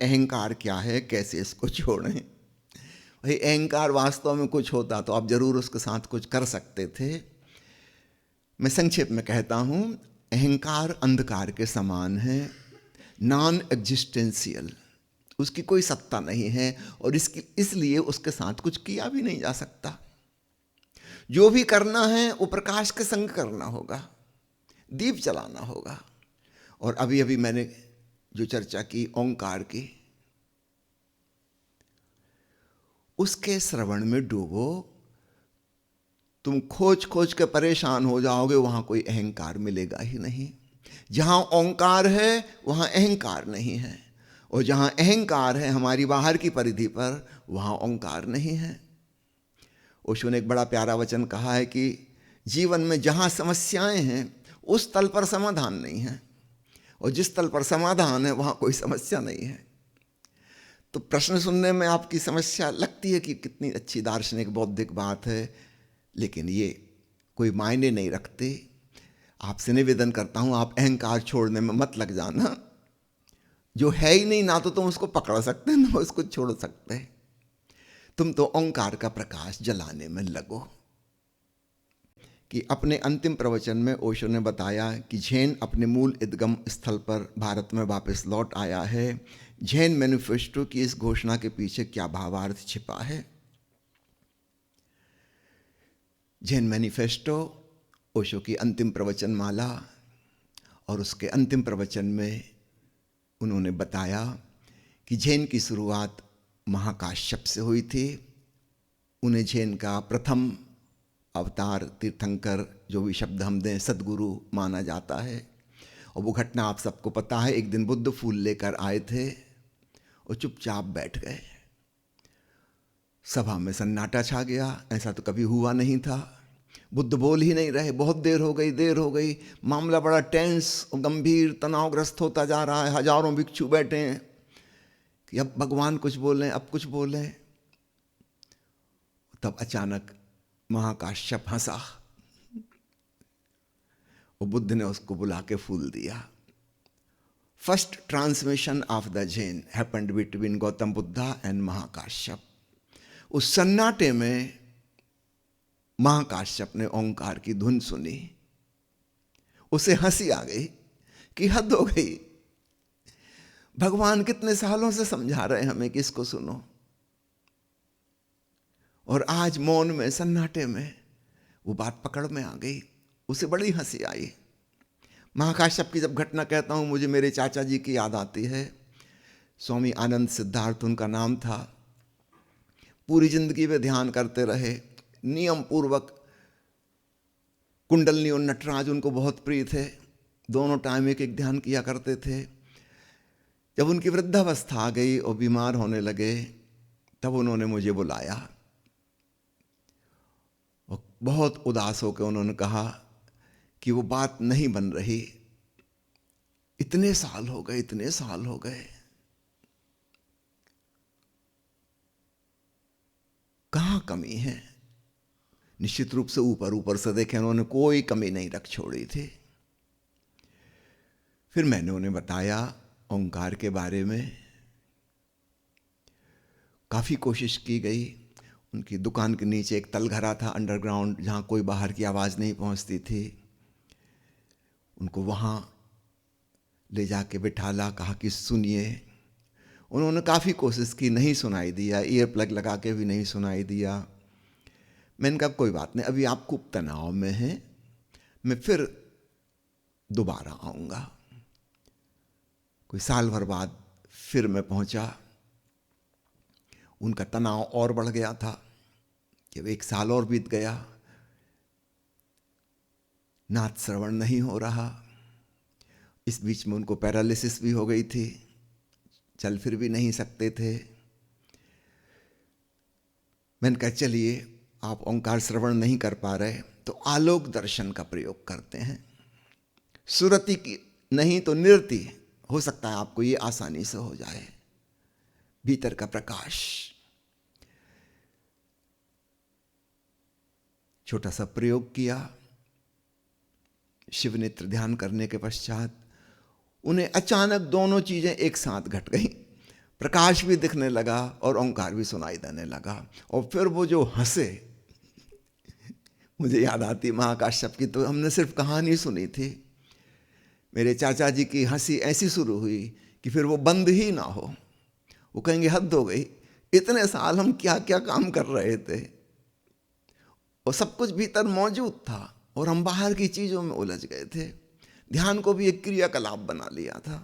अहंकार क्या है, कैसे इसको छोड़ें। भाई अहंकार वास्तव में कुछ होता तो आप जरूर उसके साथ कुछ कर सकते थे। मैं संक्षेप में कहता हूँ, अहंकार अंधकार के समान है, नॉन एग्जिस्टेंशियल, उसकी कोई सत्ता नहीं है और इसलिए उसके साथ कुछ किया भी नहीं जा सकता। जो भी करना है वो प्रकाश के संग करना होगा, दीप जलाना होगा। और अभी अभी मैंने जो चर्चा की ओंकार की, उसके श्रवण में डूबो, तुम खोज खोज के परेशान हो जाओगे, वहां कोई अहंकार मिलेगा ही नहीं। जहां ओंकार है वहां अहंकार नहीं है, और जहां अहंकार है हमारी बाहर की परिधि पर, वहां ओंकार नहीं है। ओशो ने एक बड़ा प्यारा वचन कहा है कि जीवन में जहां समस्याएं हैं उस तल पर समाधान नहीं है, और जिस तल पर समाधान है वहां कोई समस्या नहीं है। तो प्रश्न सुनने में आपकी समस्या लगती है कि कितनी अच्छी दार्शनिक बौद्धिक बात है, लेकिन ये कोई मायने नहीं रखते। आपसे निवेदन करता हूं, आप अहंकार छोड़ने में मत लग जाना। जो है ही नहीं, ना तो तुम उसको पकड़ सकते ना उसको छोड़ सकते। तुम तो ओंकार का प्रकाश जलाने में लगो। कि अपने अंतिम प्रवचन में ओशो ने बताया कि झेन अपने मूल उद्गम स्थल पर भारत में वापस लौट आया है। झेन मैनिफेस्टो की इस घोषणा के पीछे क्या भावार्थ छिपा है? झेन मैनिफेस्टो ओशो की अंतिम प्रवचन माला, और उसके अंतिम प्रवचन में उन्होंने बताया कि झेन की शुरुआत महाकाश्यप से हुई थी। उन्हें झेन का प्रथम अवतार, तीर्थंकर, जो भी शब्द हम दें, सदगुरु माना जाता है। और वो घटना आप सबको पता है। एक दिन बुद्ध फूल लेकर आए थे और चुपचाप बैठ गए। सभा में सन्नाटा छा गया, ऐसा तो कभी हुआ नहीं था। बुद्ध बोल ही नहीं रहे, बहुत देर हो गई। मामला बड़ा टेंस और गंभीर, तनावग्रस्त होता जा रहा है। हजारों भिक्षु बैठे हैं कि अब भगवान कुछ बोलें, अब कुछ बोलें। तब अचानक महाकाश्यप हंसा और बुद्ध ने उसको बुला के फूल दिया। First transmission of the Zen happened between Gautam Buddha and Mahakashyap. उस सन्नाटे में महाकाश्यप ने ओंकार की धुन सुनी। उसे हंसी आ गई कि हद हो गई, भगवान कितने सालों से समझा रहे हैं हमें कि इसको सुनो, और आज मौन में, सन्नाटे में वो बात पकड़ में आ गई। उसे बड़ी हंसी आई। महाकाश्यप की जब घटना कहता हूं, मुझे मेरे चाचा जी की याद आती है। स्वामी आनंद सिद्धार्थ उनका नाम था। पूरी जिंदगी वे ध्यान करते रहे, नियम पूर्वक। कुंडलनी और नटराज उनको बहुत प्रिय थे, दोनों टाइम एक एक ध्यान किया करते थे। जब उनकी वृद्धावस्था आ गई और बीमार होने लगे, तब उन्होंने मुझे बुलाया और बहुत उदास होकर उन्होंने कहा कि वो बात नहीं बन रही। इतने साल हो गए, इतने साल हो गए, कहां कमी है? निश्चित रूप से ऊपर ऊपर से देखें, उन्होंने कोई कमी नहीं रख छोड़ी थी। फिर मैंने उन्हें बताया ओंकार के बारे में। काफी कोशिश की गई। उनकी दुकान के नीचे एक तलघरा था, अंडरग्राउंड, जहां कोई बाहर की आवाज नहीं पहुंचती थी। उनको वहां ले जाके बिठाला, कहा कि सुनिए। उन्होंने काफी कोशिश की, नहीं सुनाई दिया। ईयर प्लग लगा के भी नहीं सुनाई दिया। मैंने कहा कोई बात नहीं, अभी आप खूब तनाव में हैं, मैं फिर दोबारा आऊंगा। कोई साल भर बाद फिर मैं पहुंचा। उनका तनाव और बढ़ गया था कि एक साल और बीत गया, नाथ श्रवण नहीं हो रहा। इस बीच में उनको पैरालिसिस भी हो गई थी, चल फिर भी नहीं सकते थे। मैंने कहा चलिए, आप ओंकार श्रवण नहीं कर पा रहे तो आलोक दर्शन का प्रयोग करते हैं। सुरति की नहीं तो निरति, हो सकता है आपको ये आसानी से हो जाए। भीतर का प्रकाश। छोटा सा प्रयोग किया। शिव नेत्र ध्यान करने के पश्चात उन्हें अचानक दोनों चीजें एक साथ घट गई। प्रकाश भी दिखने लगा और ओंकार भी सुनाई देने लगा। और फिर वो जो हंसे, मुझे याद आती महाकाश्यप की, तो हमने सिर्फ कहानी सुनी थी। मेरे चाचा जी की हंसी ऐसी शुरू हुई कि फिर वो बंद ही ना हो। वो कहेंगे हद हो गई, इतने साल हम क्या क्या काम कर रहे थे और सब कुछ भीतर मौजूद था और हम बाहर की चीजों में उलझ गए थे। ध्यान को भी एक क्रियाकलाप बना लिया था।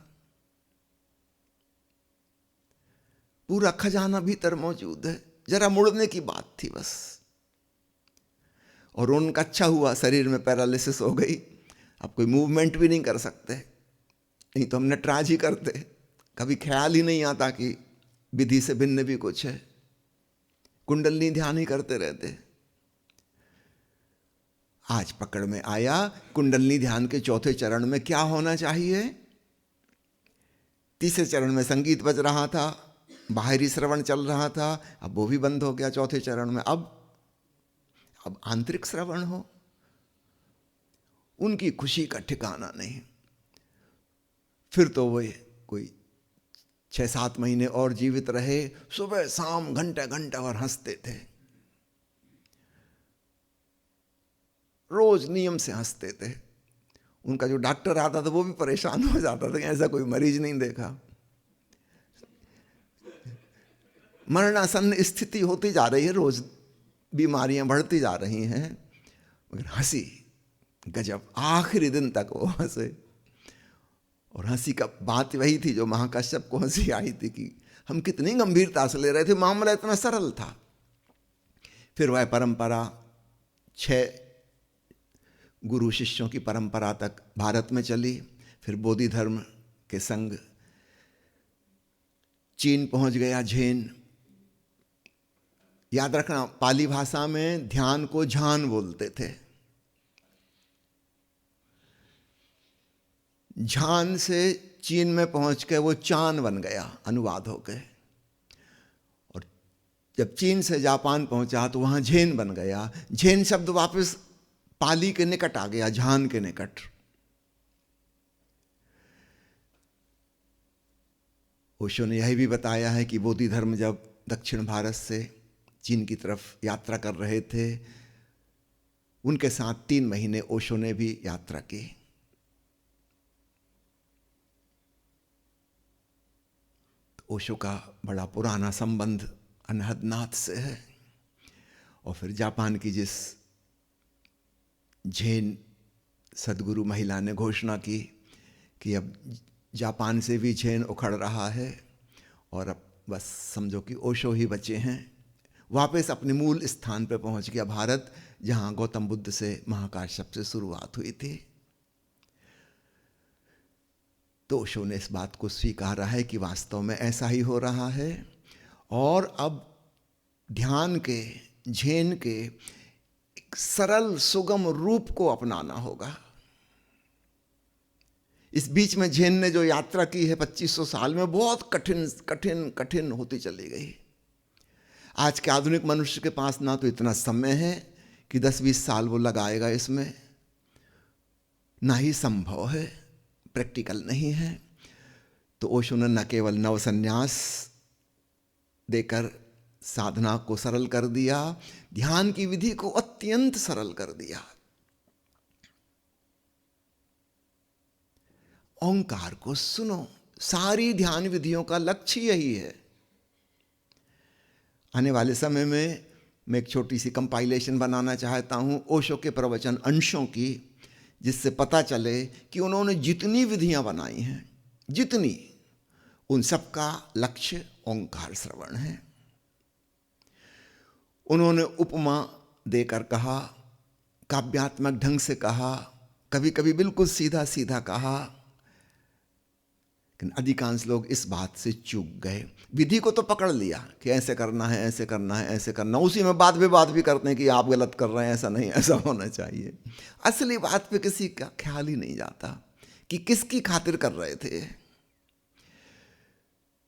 पूरा खजाना भीतर मौजूद है, जरा मुड़ने की बात थी बस। और उनका अच्छा हुआ शरीर में पैरालिसिस हो गई, अब कोई मूवमेंट भी नहीं कर सकते। नहीं तो हम नटराज ही करते, कभी ख्याल ही नहीं आता कि विधि से भिन्न भी कुछ है। कुंडलनी ध्यान ही करते रहते। आज पकड़ में आया कुंडलनी ध्यान के चौथे चरण में क्या होना चाहिए। तीसरे चरण में संगीत बज रहा था, बाहरी श्रवण चल रहा था, अब वो भी बंद हो गया चौथे चरण में। अब आंतरिक श्रवण हो। उनकी खुशी का ठिकाना नहीं। फिर तो वो कोई 6-7 महीने और जीवित रहे, सुबह शाम घंटे घंटे और हंसते थे, रोज नियम से हंसते थे। उनका जो डॉक्टर आता था वो भी परेशान हो जाता था कि ऐसा कोई मरीज नहीं देखा। मरणासन्न स्थिति होती जा रही है, रोज बीमारियां बढ़ती जा रही हैं, मगर हंसी गजब, आखिरी दिन तक वो हंसे। और हंसी का बात वही थी जो महाकाश्यप को हंसी आई थी कि हम कितनी गंभीरता से ले रहे थे, मामला इतना सरल था। फिर वह परंपरा 6 गुरु शिष्यों की परंपरा तक भारत में चली। फिर बोधि धर्म के संग चीन पहुंच गया, झेन। याद रखना, पाली भाषा में ध्यान को झान बोलते थे। झान से चीन में पहुंच के वो चान बन गया, अनुवाद हो गए। और जब चीन से जापान पहुंचा तो वहां झेन बन गया। झेन शब्द वापस पाली के निकट आ गया, झान के निकट। ओशो ने यह भी बताया है कि बोधि धर्म जब दक्षिण भारत से चीन की तरफ यात्रा कर रहे थे, उनके साथ 3 महीने ओशो ने भी यात्रा की। तो ओशो का बड़ा पुराना संबंध अनहदनाथ से है। और फिर जापान की जिस झेन सदगुरु महिला ने घोषणा की कि अब जापान से भी झेन उखड़ रहा है और अब बस समझो कि ओशो ही बचे हैं, वापस अपने मूल स्थान पर पहुंच गया भारत, जहां गौतम बुद्ध से महाकाश्यप से शुरुआत हुई थी। तो ओशो ने इस बात को स्वीकारा है कि वास्तव में ऐसा ही हो रहा है और अब ध्यान के, झेन के एक सरल सुगम रूप को अपनाना होगा। इस बीच में झेन ने जो यात्रा की है 2500 साल में, बहुत कठिन कठिन कठिन होती चली गई। आज के आधुनिक मनुष्य के पास ना तो इतना समय है कि 10-20 साल वो लगाएगा इसमें, ना ही संभव है, प्रैक्टिकल नहीं है। तो ओशो ने न केवल नव संन्यास देकर साधना को सरल कर दिया, ध्यान की विधि को अत्यंत सरल कर दिया। ओंकार को सुनो, सारी ध्यान विधियों का लक्ष्य यही है। आने वाले समय में मैं एक छोटी सी कंपाइलेशन बनाना चाहता हूं ओशो के प्रवचन अंशों की, जिससे पता चले कि उन्होंने जितनी विधियां बनाई हैं, जितनी, उन सब का लक्ष्य ओंकार श्रवण है। उन्होंने उपमा देकर कहा, काव्यात्मक ढंग से कहा, कभी कभी बिल्कुल सीधा सीधा कहा, लेकिन अधिकांश लोग इस बात से चूक गए। विधि को तो पकड़ लिया कि ऐसे करना है, ऐसे करना है, ऐसे करना, उसी में बात विवाद भी करते हैं कि आप गलत कर रहे हैं, ऐसा नहीं, ऐसा होना चाहिए। असली बात पे किसी का ख्याल ही नहीं जाता कि किसकी खातिर कर रहे थे।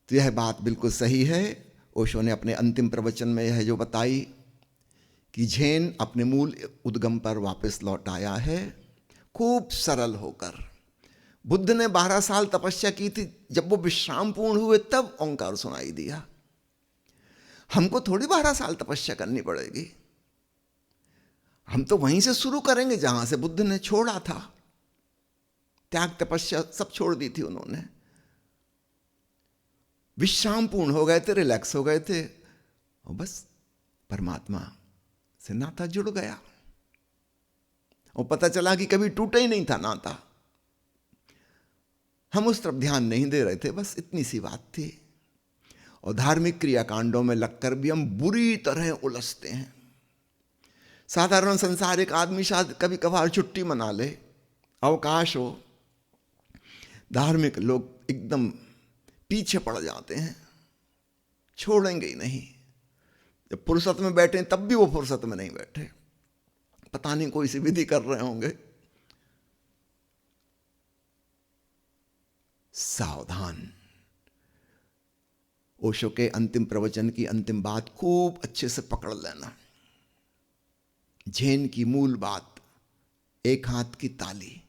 तो यह बात बिल्कुल सही है। ओशो ने अपने अंतिम प्रवचन में यह जो बताई कि झेन अपने मूल उद्गम पर वापस लौट आया है, खूब सरल होकर, बुद्ध ने 12 साल तपस्या की थी, जब वो विश्राम पूर्ण हुए तब ओंकार सुनाई दिया। हमको थोड़ी 12 साल तपस्या करनी पड़ेगी, हम तो वहीं से शुरू करेंगे जहां से बुद्ध ने छोड़ा था। त्याग तपस्या सब छोड़ दी थी उन्होंने, विश्राम पूर्ण हो गए थे, रिलैक्स हो गए थे, और बस परमात्मा से नाता जुड़ गया, और पता चला कि कभी टूटा ही नहीं था नाता। हम उस तरफ ध्यान नहीं दे रहे थे, बस इतनी सी बात थी। और धार्मिक क्रियाकांडों में लगकर भी हम बुरी तरह उलझते हैं। साधारण संसारिक आदमी शायद कभी कभार छुट्टी मना ले, अवकाश हो, धार्मिक लोग एकदम पीछे पड़ जाते हैं, छोड़ेंगे ही नहीं। जब फुर्सत में बैठे तब भी वो फुर्सत में नहीं बैठे, पता नहीं कोई सी विधि कर रहे होंगे। सावधान। ओशो के अंतिम प्रवचन की अंतिम बात खूब अच्छे से पकड़ लेना। झेन की मूल बात, एक हाथ की ताली।